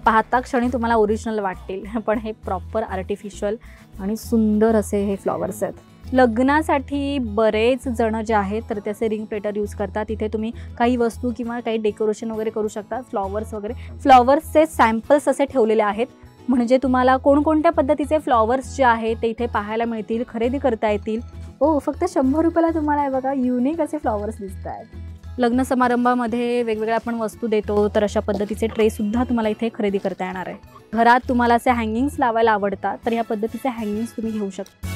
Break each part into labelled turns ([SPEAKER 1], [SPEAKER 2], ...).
[SPEAKER 1] पाहता क्षणी तुम्हाला ओरिजिनल वाटतील, पण हे प्रॉपर आर्टिफिशियल आणि सुंदर असे हे फ्लॉवर्स आहेत. लग्नासाठी बरेच जण जे आहेत तर त्याचे रिंग प्लेटर यूज करतात. इथे तुम्ही काही वस्तू किंवा काही डेकोरेशन वगैरे करू शकता. फ्लॉवर्स वगैरे, फ्लॉवर्सचे सॅम्पल्स असे ठेवलेले आहेत, म्हणजे तुम्हाला कोणकोणत्या पद्धतीचे फ्लॉवर्स जे आहेत ते इथे पाहायला मिळतील, खरेदी करता येतील. फक्त 100 रुपयाला तुम्हाला हे बघा युनिक असे फ्लॉवर्स दिसत आहेत. लग्न समारंभामध्ये वेगवेगळ्या आपण वस्तू देतो, तर अशा पद्धतीचे ट्रेसुद्धा तुम्हाला इथे खरेदी करता येणार आहे. घरात तुम्हाला असे हँगिंग्स लावायला आवडतात, तर या पद्धतीचे हँगिंग्स तुम्ही घेऊ शकता.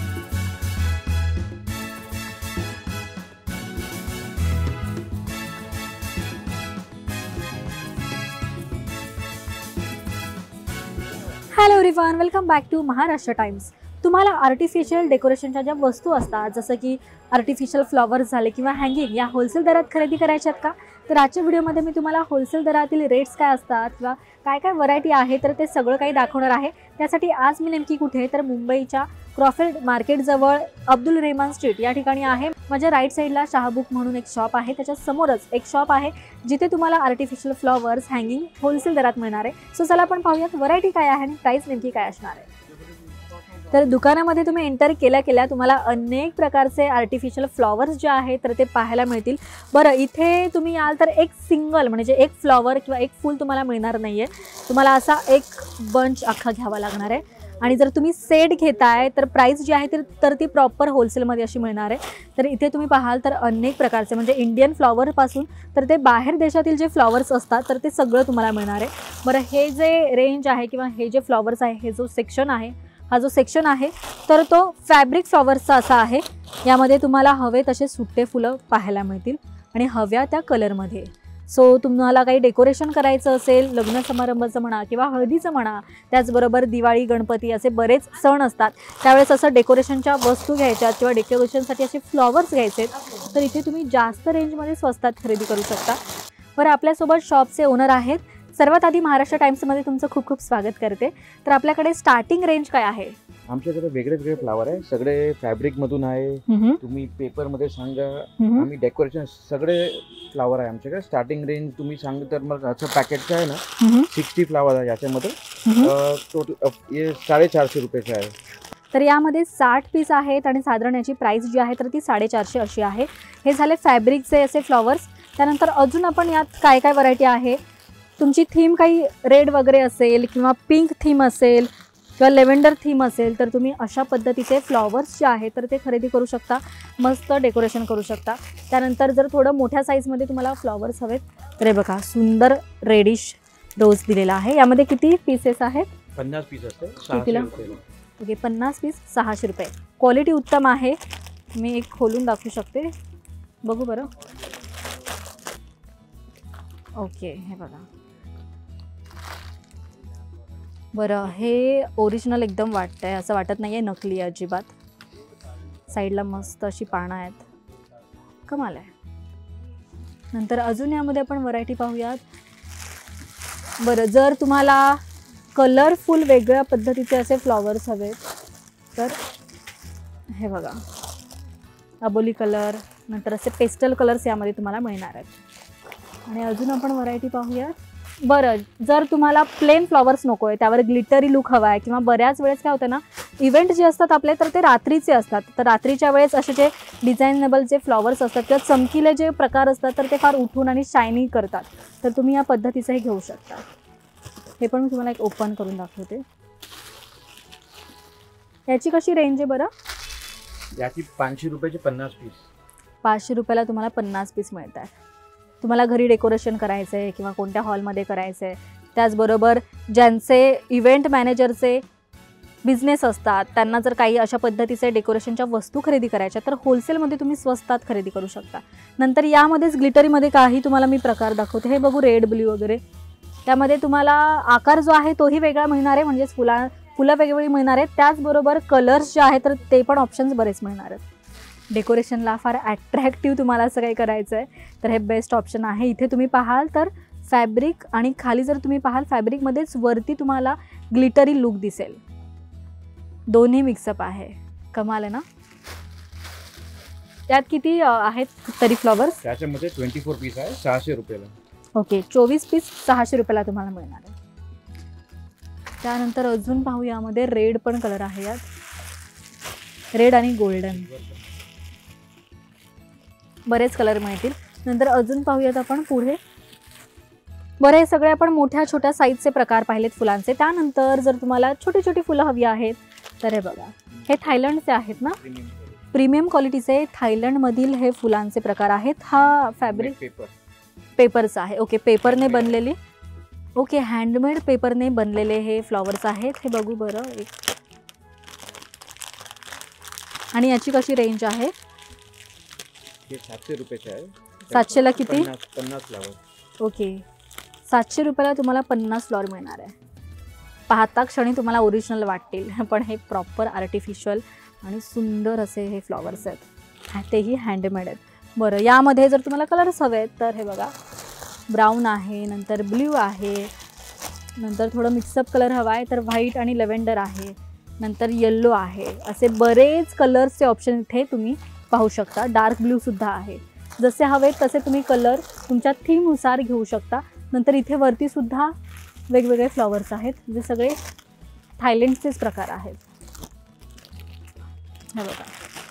[SPEAKER 1] Hello everyone, welcome back to Maharashtra Times. तुम्हाला आर्टिफिशियल डेकोरेशनच्या ज्या वस्तू असतात, जसं की आर्टिफिशियल फ्लॉवर्स झाले किंवा हँगिंग, या होलसेल दरात खरेदी करायच्यात का? तर आजच्या व्हिडिओमध्ये मी तुम्हाला होलसेल दरातील रेट्स काय असतात किंवा काय काय व्हरायटी आहे तर ते सगळं काही दाखवणार आहे. त्यासाठी आज मी नेमकी कुठे, तर मुंबईच्या क्रॉफर्ड मार्केटजवळ अब्दुल रेहमान स्ट्रीट या ठिकाणी आहे. माझ्या राईट साईडला शाहबुक म्हणून एक शॉप आहे, त्याच्या समोरच एक शॉप आहे जिथे तुम्हाला आर्टिफिशियल फ्लॉवर्स हँगिंग होलसेल दरात मिळणार आहे. सो चला आपण पाहूयात व्हरायटी काय आहे आणि प्राइस नेमकी काय असणार आहे. तर दुकानामध्ये तुम्ही एंटर केल्या तुम्हाला अनेक प्रकारचे आर्टिफिशियल फ्लॉवर्स जे आहेत तर ते पाहायला मिळतील. बरं, इथे तुम्ही याल तर एक सिंगल म्हणजे एक फ्लॉवर किंवा एक फूल तुम्हाला मिळणार नाही आहे. तुम्हाला असा एक बंच अख्खा घ्यावा लागणार आहे. आणि जर तुम्ही सेट घेताय तर प्राइस जी आहे तर ती प्रॉपर होलसेलमध्ये अशी मिळणार आहे. तर इथे तुम्ही पाहाल तर अनेक प्रकारचे म्हणजे इंडियन फ्लॉवरपासून तर ते बाहेर देशातील जे फ्लॉवर्स असतात तर ते सगळं तुम्हाला मिळणार आहे. बरं, हे जे रेंज आहे किंवा हे जे फ्लॉवर्स आहे, हे जो सेक्शन आहे, हा जो सेक्शन आहे तर तो फॅब्रिक फ्लॉवर्सचा असा आहे. यामध्ये तुम्हाला हवे तसे सुट्टे फुलं पाहायला मिळतील आणि हव्या त्या कलरमध्ये. सो तुम्हाला काही डेकोरेशन करायचं असेल, लग्न समारंभाचं म्हणा किंवा हळदीचं म्हणा, त्याचबरोबर दिवाळी, गणपती असे बरेच सण असतात, त्यावेळेस असं डेकोरेशनच्या वस्तू घ्यायच्यात किंवा डेकोरेशनसाठी असे फ्लॉवर्स घ्यायचे तर इथे तुम्ही जास्त रेंजमध्ये स्वस्तात खरेदी करू शकता. बरं, आपल्यासोबत शॉपचे ओनर आहेत. सर्वात आधी महाराष्ट्र टाइम्समध्ये तुमचं खूप खूप स्वागत करते. तर आपल्याकडे स्टार्टिंग रेंज काय आहे?
[SPEAKER 2] आमच्याकडे वेगळे फ्लावर आहे, सगळे फॅब्रिक मधून आहे. तुम्ही पेपर मध्ये सांगा, आम्ही डेकोरेशन सगळे फ्लावर आहे आमच्याकडे. स्टार्टिंग रेंज तुम्ही सांग तर मग असं पॅकेटचं आहे ना, 60 फ्लावर आहे याच्यामध्ये. टोटल 450 रुपयाचं आहे.
[SPEAKER 1] तर यामध्ये 60 पीस आहेत आणि साधारण याची प्राइस जी आहे तर ती 450 अशी आहे. हे झाले फॅब्रिकचे असे फ्लॉवर्स. त्यानंतर अजून आपण यात काय काय व्हरायटी आहे, तुमची थीम काही रेड वगैरे असेल किंवा पिंक थीम असेल किंवा लेव्हेंडर थीम असेल तर तुम्ही अशा पद्धतीचे फ्लॉवर्स जे आहेत तर ते खरेदी करू शकता, मस्त डेकोरेशन करू शकता. त्यानंतर जर थोडं मोठ्या साईजमध्ये तुम्हाला फ्लॉवर्स हवेत तर हे बघा, सुंदर रेडिश रोज दिलेला आहे. यामध्ये किती पीसेस आहेत?
[SPEAKER 2] 50 पीस असते.
[SPEAKER 1] ओके, 50 पीस 600 रुपये. क्वालिटी उत्तम आहे. मी एक खोलून दाखवू शकते, बघू बरं. ओके, हे बघा. बरं, हे ओरिजिनल एकदम वाटतं आहे, असं वाटत नाही आहे नकली आहे अजिबात. साईडला मस्त अशी पानं आहेत, कमाल आहे. नंतर अजून यामध्ये आपण व्हरायटी पाहूयात. बरं, जर तुम्हाला कलरफुल वेगळ्या पद्धतीचे असे फ्लॉवर्स हवेत तर हे बघा, अबोली कलर, नंतर असे पेस्टल कलर्स यामध्ये तुम्हाला मिळणार आहेत. आणि अजून आपण व्हरायटी पाहूयात. बरं, जर तुम्हाला प्लेन फ्लॉवर्स नको आहे, त्यावर ग्लिटरी लुक हवा आहे किंवा बऱ्याच वेळेस काय होतं ना, इव्हेंट जे असतात आपले तर ते रात्रीचे असतात, तर रात्रीच्या वेळेस असे जे डिझायनेबल जे फ्लॉवर्स असतात किंवा चमकीले जे प्रकार असतात तर ते फार उठून आणि शायनिंग करतात, तर तुम्ही या पद्धतीचंही घेऊ शकता. हे पण मी तुम्हाला एक ओपन करून दाखवते. याची कशी रेंज आहे बरं?
[SPEAKER 2] याची 500 रुपयाचे 50 पीस.
[SPEAKER 1] 500 रुपयाला तुम्हाला 50 पीस मिळतात. तुम्हाला घरी डेकोरेशन करायचं आहे किंवा कोणत्या हॉलमध्ये करायचं आहे, त्याचबरोबर ज्यांचे इव्हेंट मॅनेजरचे बिझनेस असतात त्यांना जर काही अशा पद्धतीचे डेकोरेशनच्या वस्तू खरेदी करायच्या तर होलसेलमध्ये तुम्ही स्वस्तात खरेदी करू शकता. नंतर यामध्येच ग्लिटरीमध्ये काही तुम्हाला मी प्रकार दाखवते. हे बघू, रेड ब्ल्यू वगैरे. त्यामध्ये तुम्हाला आकार जो आहे तोही वेगळा मिळणार आहे, म्हणजेच फुलं वेगवेगळी मिळणार आहेत. त्याचबरोबर कलर्स जे आहेत तर ते पण ऑप्शन्स बरेच मिळणार आहेत. डेकोरेशनला फार ॲट्रॅक्टिव्ह तुम्हाला असं काही करायचं आहे तर हे बेस्ट ऑप्शन आहे. इथे तुम्ही पाहाल तर फॅब्रिक आणि खाली जर तुम्ही पाहाल फॅब्रिकमध्येच वरती तुम्हाला ग्लिटरी लुक दिसेल, दोन्ही मिक्सअप आहे. कमाल आहे ना. त्यात किती आहेत तरी फ्लॉवर्स?
[SPEAKER 2] त्याच्यामध्ये 24 पीस आहे, 600 रुपयाला.
[SPEAKER 1] ओके, 24 पीस 600 रुपयाला तुम्हाला मिळणार आहे. त्यानंतर अजून पाहू, यामध्ये रेड पण कलर आहे, यात रेड आणि गोल्डन बरेच कलर मिळतील. नंतर अजून पाहूयात आपण पुढे. बरं, हे सगळे आपण मोठ्या छोट्या साईजचे प्रकार पाहिलेत फुलांचे. त्यानंतर जर तुम्हाला छोटी छोटी फुलं हवी आहेत तर हे बघा, हे थायलंडचे आहेत ना, प्रीमियम क्वालिटीचे थायलंडमधील हे फुलांचे प्रकार आहेत. हा फॅब्रिक पेपरचा आहे. ओके, पेपरने बनलेली, ओके, हँडमेड पेपरने बनलेले हे फ्लॉवर्स आहेत. हे बघू बरं एक. आणि याची कशी रेंज आहे?
[SPEAKER 2] 700 रुपयाचे आहे.
[SPEAKER 1] 700ला किती?
[SPEAKER 2] 50 फ्लॉवर.
[SPEAKER 1] ओके, 700 रुपयाला तुम्हाला 50 फ्लॉवर मिळणार आहे. पाहता क्षणी तुम्हाला ओरिजिनल वाटतील, पण हे प्रॉपर आर्टिफिशियल आणि सुंदर असे हे फ्लॉवर्स आहेत, तेही हँडमेड आहेत. बरं, यामध्ये जर तुम्हाला कलर्स हवे आहेत तर हे बघा, ब्राऊन आहे, नंतर ब्ल्यू आहे, नंतर थोडं मिक्सअप कलर हवा आहे तर व्हाईट आणि लेव्हेंडर आहे, नंतर येल्लो आहे. असे बरेच कलर्सचे ऑप्शन इथे तुम्ही पाहू शकता. डार्क ब्ल्यूसुद्धा आहे. जसे हवेत तसे तुम्ही कलर तुमच्या थीमनुसार घेऊ शकता. नंतर इथे वरतीसुद्धा वेगवेगळे फ्लॉवर्स आहेत, जे सगळे थायलंडचेच प्रकार आहेत. हे बघा.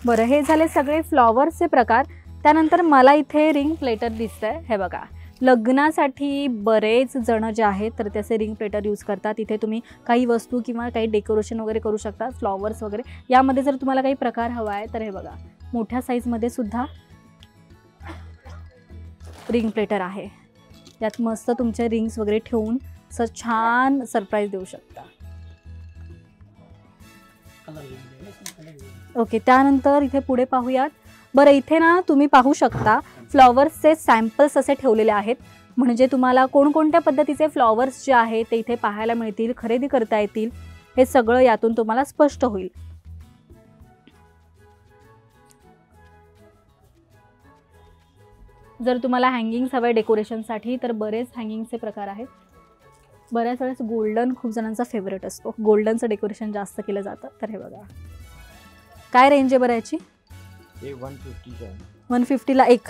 [SPEAKER 1] बरं, हे झाले सगळे फ्लॉवर्सचे प्रकार. त्यानंतर मला इथे रिंग प्लेटर दिसतंय. हे बघा, लग्नासाठी बरेच जण जे आहेत तर त्याचे रिंग प्लेटर यूज करतात. इथे तुम्ही काही वस्तू किंवा काही डेकोरेशन वगैरे करू शकता, फ्लॉवर्स वगैरे. यामध्ये जर तुम्हाला काही प्रकार हवा आहे तर हे बघा, मोठ्या साईजमध्ये सुद्धा रिंग प्लेटर आहे. यात मस्त तुमचे रिंग्स वगैरे ठेवून असं छान सरप्राईज देऊ शकता. ओके, त्यानंतर इथे पुढे पाहूयात. बरं, इथे ना तुम्ही पाहू शकता फ्लॉवर्सचे सॅम्पल्स असे ठेवलेले आहेत, म्हणजे तुम्हाला कोणकोणत्या पद्धतीचे फ्लॉवर्स जे आहेत ते इथे पाहायला मिळतील, खरेदी करता येतील. हे सगळं यातून तुम्हाला स्पष्ट होईल. जर तुम्हाला हँगिंग्स हवे डेकोरेशनसाठी तर बरेच हँगिंगचे प्रकार आहेत. बऱ्याच वेळेस गोल्डन खूप जणांचा फेवरेट असतो, गोल्डनचं डेकोरेशन जास्त केलं जातं. तर हे बघा, काय रेंज आहे बरं याची? 150ला एक.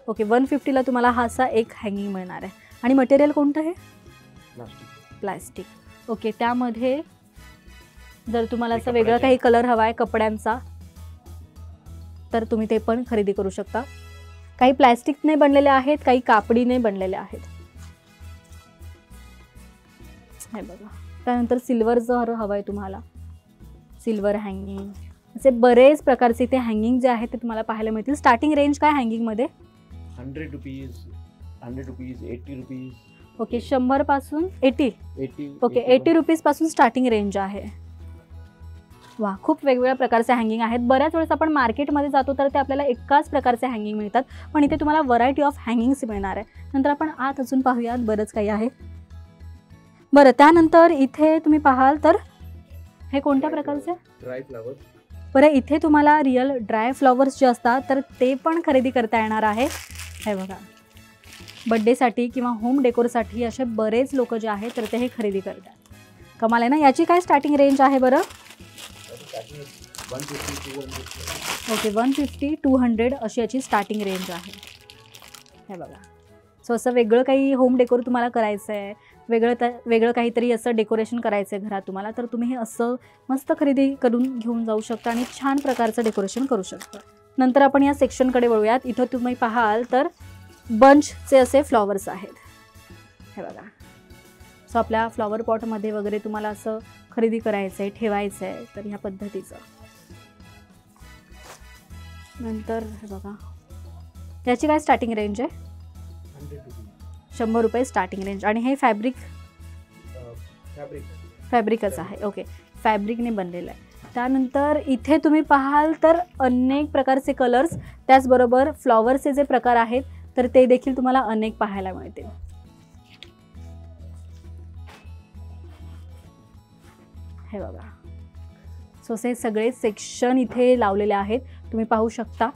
[SPEAKER 1] ओके, 150ला तुम्हाला हा असा एक हँगिंग मिळणार आहे. आणि मटेरियल कोणतं आहे? प्लास्टिक. ओके, त्यामध्ये जर तुम्हाला असं वेगळं काही कलर हवा आहे कपड्यांचा तर तुम्ही ते पण खरेदी करू शकता. काही प्लॅस्टिकने बनलेले आहेत, काही कापडीने बनलेले आहेत. हे बघा. त्यानंतर सिल्वर जर हवं आहे तुम्हाला, सिल्वर हँगिंग, असे बरेच प्रकारचे इथे हँगिंग जे आहेत ते तुम्हाला पाहायला मिळतील. स्टार्टिंग रेंज काय हँगिंगमध्ये?
[SPEAKER 2] 100 रुपीज, 80 रुपीज.
[SPEAKER 1] ओके, 100 पासून 80. ओके, 80 रुपीज पासून स्टार्टिंग रेंज आहे. वा, खूप वेगवेगळ्या प्रकारचे हँगिंग आहेत. बऱ्याच वेळेस आपण मार्केटमध्ये जातो तर ते आपल्याला एकाच प्रकारचे हँगिंग मिळतात, पण इथे तुम्हाला व्हरायटी ऑफ हँगिंग्स मिळणार आहे. नंतर आपण आत अजून पाहूयात, बरंच काही आहे. बरं, त्यानंतर इथे तुम्ही पाहाल तर हे कोणत्या प्रकारचे?
[SPEAKER 2] Dry flowers.
[SPEAKER 1] बरं, इथे तुम्हाला रिअल ड्राय फ्लॉवर्स जे असतात तर ते पण खरेदी करता येणार आहे. हे बघा, बड्डेसाठी किंवा होम डेकोरसाठी असे बरेच लोक जे आहेत तर ते हे खरेदी करतात. कमाल आहे ना. याची काय स्टार्टिंग रेंज आहे बरं?
[SPEAKER 2] 150
[SPEAKER 1] ओके, 150-200 अशी याची स्टार्टिंग रेंज आहे. हे बघा. सो असं वेगळं काही होम डेकोर तुम्हाला करायचं आहे, वेगळं काहीतरी असं डेकोरेशन करायचं आहे घरात तुम्हाला, तर तुम्ही हे असं मस्त खरेदी करून घेऊन जाऊ शकता आणि छान प्रकारचं डेकोरेशन करू शकता. नंतर आपण या सेक्शनकडे वळूयात. इथं तुम्ही पाहाल तर बंचचे असे फ्लॉवर्स आहेत. हे बघा. सो आपल्या फ्लॉवर पॉटमध्ये वगैरे तुम्हाला असं खरेदी करायचं आहे, ठेवायचं आहे, तर ह्या पद्धतीचं. नंतर हे बघा, याची काय स्टार्टिंग रेंज आहे? 100 रुपये स्टार्टिंग रेंज. आणि हे फॅब्रिकच आहे. ओके, फॅब्रिकने बनलेलं आहे. त्यानंतर इथे तुम्ही पाहाल तर अनेक प्रकारचे कलर्स, त्याचबरोबर फ्लॉवर्सचे जे प्रकार आहेत तर ते देखील तुम्हाला अनेक पाहायला मिळतील. हे बघा. सो हे सगळे सेक्शन इथे लावलेले आहेत, तुम्ही पाहू शकता.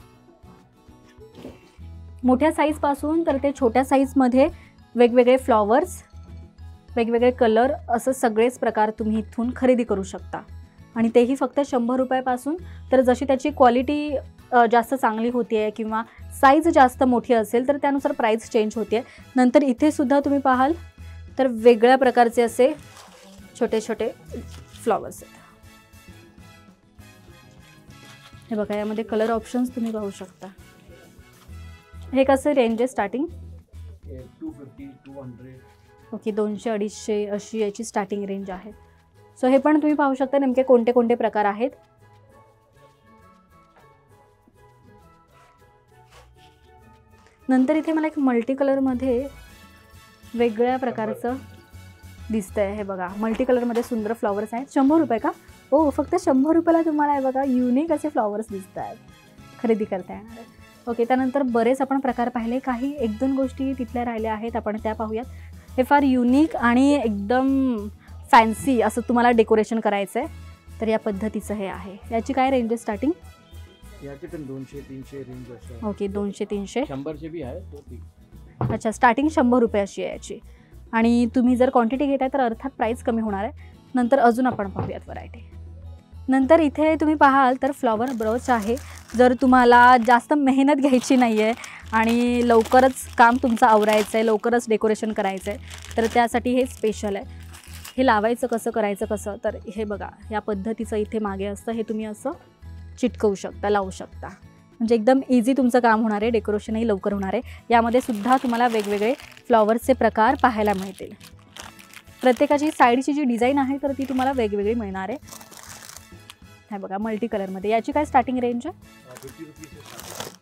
[SPEAKER 1] मोठ्या साईजपासून तर ते छोट्या साईजमध्ये वेगवेगळे फ्लॉवर्स, वेगवेगळे कलर, असं सगळेच प्रकार तुम्ही इथून खरेदी करू शकता. आणि तेही फक्त 100 रुपयापासून. तर जशी त्याची क्वालिटी जास्त चांगली होती आहे किंवा साईज जास्त मोठी असेल तर त्यानुसार प्राईस चेंज होते आहे. नंतर इथे सुद्धा तुम्ही पाहाल तर वेगळ्या प्रकारचे असे छोटे छोटे फ्लॉवर्स आहेत. हे बघा, यामध्ये कलर ऑप्शन्स तुम्ही पाहू शकता. हे कसं रेंज आहे स्टार्टिंग?
[SPEAKER 2] 250 200.
[SPEAKER 1] ओके, 200-250 अशी याची स्टार्टिंग रेंज आहे. सो हे पण तुम्ही पाहू शकता नेमके कोणते कोणते प्रकार आहेत. नंतर इथे मला एक मल्टी कलरमध्ये वेगळ्या प्रकारचं दिसतंय. हे बघा, मल्टी कलरमध्ये सुंदर फ्लॉवर्स आहेत. 100 रुपये का? हो, फक्त 100 रुपयाला तुम्हाला हे बघा युनिक असे फ्लॉवर्स दिसत आहेत, खरेदी करता येणार आहे. ओके, त्यानंतर बरेच आपण प्रकार पाहिले. काही 1-2 गोष्टी तिथल्या राहिल्या आहेत, आपण त्या पाहूयात. हे फार युनिक आणि एकदम फॅन्सी असं तुम्हाला डेकोरेशन करायचं आहे तर या पद्धतीचं हे आहे. याची काय रेंज आहे स्टार्टिंग?
[SPEAKER 2] याची पण 200-300 रेंज असते.
[SPEAKER 1] ओके, 200-300.
[SPEAKER 2] 100चे बी आहे तो ती.
[SPEAKER 1] अच्छा, स्टार्टिंग 100 रुपये अशी आहे याची. आणि तुम्ही जर क्वांटिटी घेताय तर अर्थात प्राईस कमी होणार आहे. नंतर अजून आपण पाहूयात व्हरायटी. नंतर इथे तुम्ही पाहाल तर फ्लॉवर ब्रोच आहे. जर तुम्हाला जास्त मेहनत घ्यायची नाही आहे आणि लवकरच काम तुमचं आवरायचं आहे, लवकरच डेकोरेशन करायचं आहे, तर त्यासाठी हे स्पेशल आहे. हे लावायचं कसं, करायचं कसं, तर हे बघा या पद्धतीचं इथे मागे असतं. हे तुम्ही असं चिटकवू शकता, लावू शकता. म्हणजे एकदम इझी तुमचं काम होणार आहे, डेकोरेशनही लवकर होणार आहे. यामध्ये सुद्धा तुम्हाला वेगवेगळे फ्लॉवर्सचे प्रकार पाहायला मिळतील. प्रत्येकाची साईडची जी डिझाईन आहे तर ती तुम्हाला वेगवेगळी मिळणार आहे. हे बघा, मल्टी कलरमध्ये. याची काय स्टार्टिंग रेंज आहे?
[SPEAKER 2] 50 रुपये.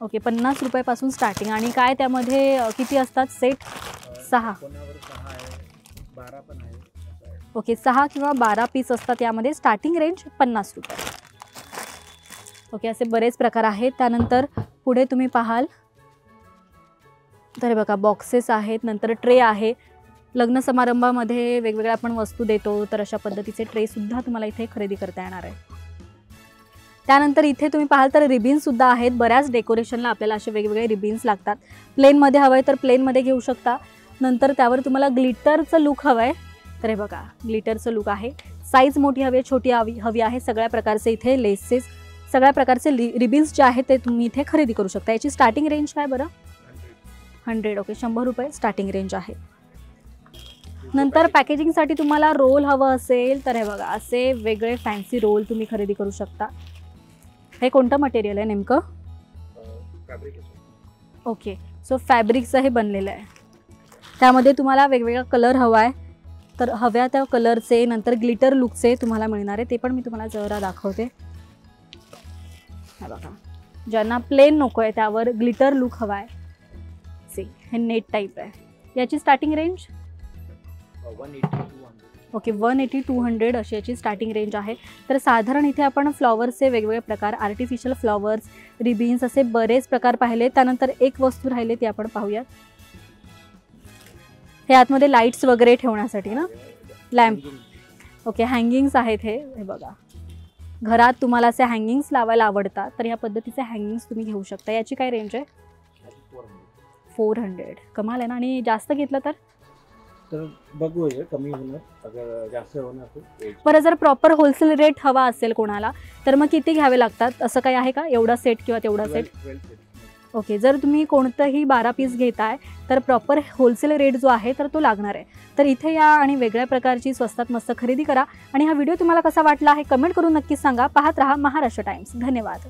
[SPEAKER 1] ओके, 50 रुपयापासून स्टार्टिंग. आणि काय त्यामध्ये किती असतात सेट? 6.
[SPEAKER 2] कोणावर 6 आहे, 12 पण आहे.
[SPEAKER 1] ओके, 6 किंवा 12 पीस असतात. यामध्ये स्टार्टिंग रेंज 50 रुपये. ओके, असे बरेच प्रकार आहेत. त्यानंतर पुढे तुम्ही पाहाल तर हे बघा बॉक्सेस आहेत. नंतर ट्रे आहे. लग्न समारंभामध्ये वेगवेगळ्या आपण वस्तू देतो तर अशा पद्धतीचे ट्रेसुद्धा तुम्हाला इथे खरेदी करता येणार आहे. त्यानंतर इथे तुम्ही पाहाल तर रिबिन्ससुद्धा आहेत. बऱ्याच डेकोरेशनला आपल्याला असे वेगवेगळे रिबिन्स लागतात. प्लेनमध्ये हवं आहे तर प्लेनमध्ये घेऊ शकता. नंतर त्यावर तुम्हाला ग्लिटरचं लुक हवं आहे तर हे बघा ग्लिटरचं लुक आहे. साईज मोठी हवी आहे, छोटी हवी आहे, सगळ्या प्रकारचे इथे लेसेस, सगळ्या प्रकारचे रिबिन्स जे आहेत ते तुम्ही इथे खरेदी करू शकता. याची स्टार्टिंग रेंज काय बरं? 100. ओके, 100 रुपये स्टार्टिंग रेंज आहे. नंतर पॅकेजिंगसाठी तुम्हाला रोल हवं असेल तर हे बघा असे वेगळे फॅन्सी रोल तुम्ही खरेदी करू शकता. हे कोणतं मटेरियल आहे नेमकं? ओके, सो फॅब्रिकचं हे बनलेलं आहे. त्यामध्ये तुम्हाला वेगवेगळा कलर हवा आहे तर हव्या त्या कलरचे, नंतर ग्लिटर लुकचे तुम्हाला मिळणार आहे. ते पण मी तुम्हाला जरा दाखवते. हा बघा, ज्यांना प्लेन नको आहे त्यावर ग्लिटर लुक हवा आहे. सी, हे नेट टाईप आहे. याची स्टार्टिंग रेंज
[SPEAKER 2] 180-200.
[SPEAKER 1] ओके, 180-200 अशी याची स्टार्टिंग रेंज आहे. तर साधारण इथे आपण फ्लॉवर्सचे वेगवेगळे प्रकार, आर्टिफिशियल फ्लॉवर्स, रिबिन्स असे बरेच प्रकार पाहिले. त्यानंतर एक वस्तू राहिले ती आपण पाहूयात. हे आतमध्ये लाईट्स वगैरे ठेवण्यासाठी ना, लॅम्प. ओके, हँगिंग्स आहेत. हे बघा, घरात तुम्हाला असे हँगिंग्स लावायला आवडतात तर या पद्धतीचे हँगिंग्स तुम्ही घेऊ शकता. याची काय रेंज आहे? 400. कमाल आहे ना. आणि जास्त घेतलं तर
[SPEAKER 2] बघू, कमी होणार, अगर जास्त होणार.
[SPEAKER 1] बरं, जर प्रॉपर होलसेल रेट हवा असेल कोणाला तर मग किती घ्यावे लागतात, असं काही आहे का? एवढा सेट किंवा तेवढा सेट? ओके, जर तुम्ही कोणतंही 12 पीस घेताय तर प्रॉपर होलसेल रेट जो आहे तर तो लागणार आहे. तर इथे या आणि वेगळ्या प्रकारची स्वस्तात मस्त खरेदी करा. आणि हा व्हिडिओ तुम्हाला कसा वाटला हे कमेंट करून नक्कीच सांगा. पाहत रहा महाराष्ट्र टाइम्स. धन्यवाद.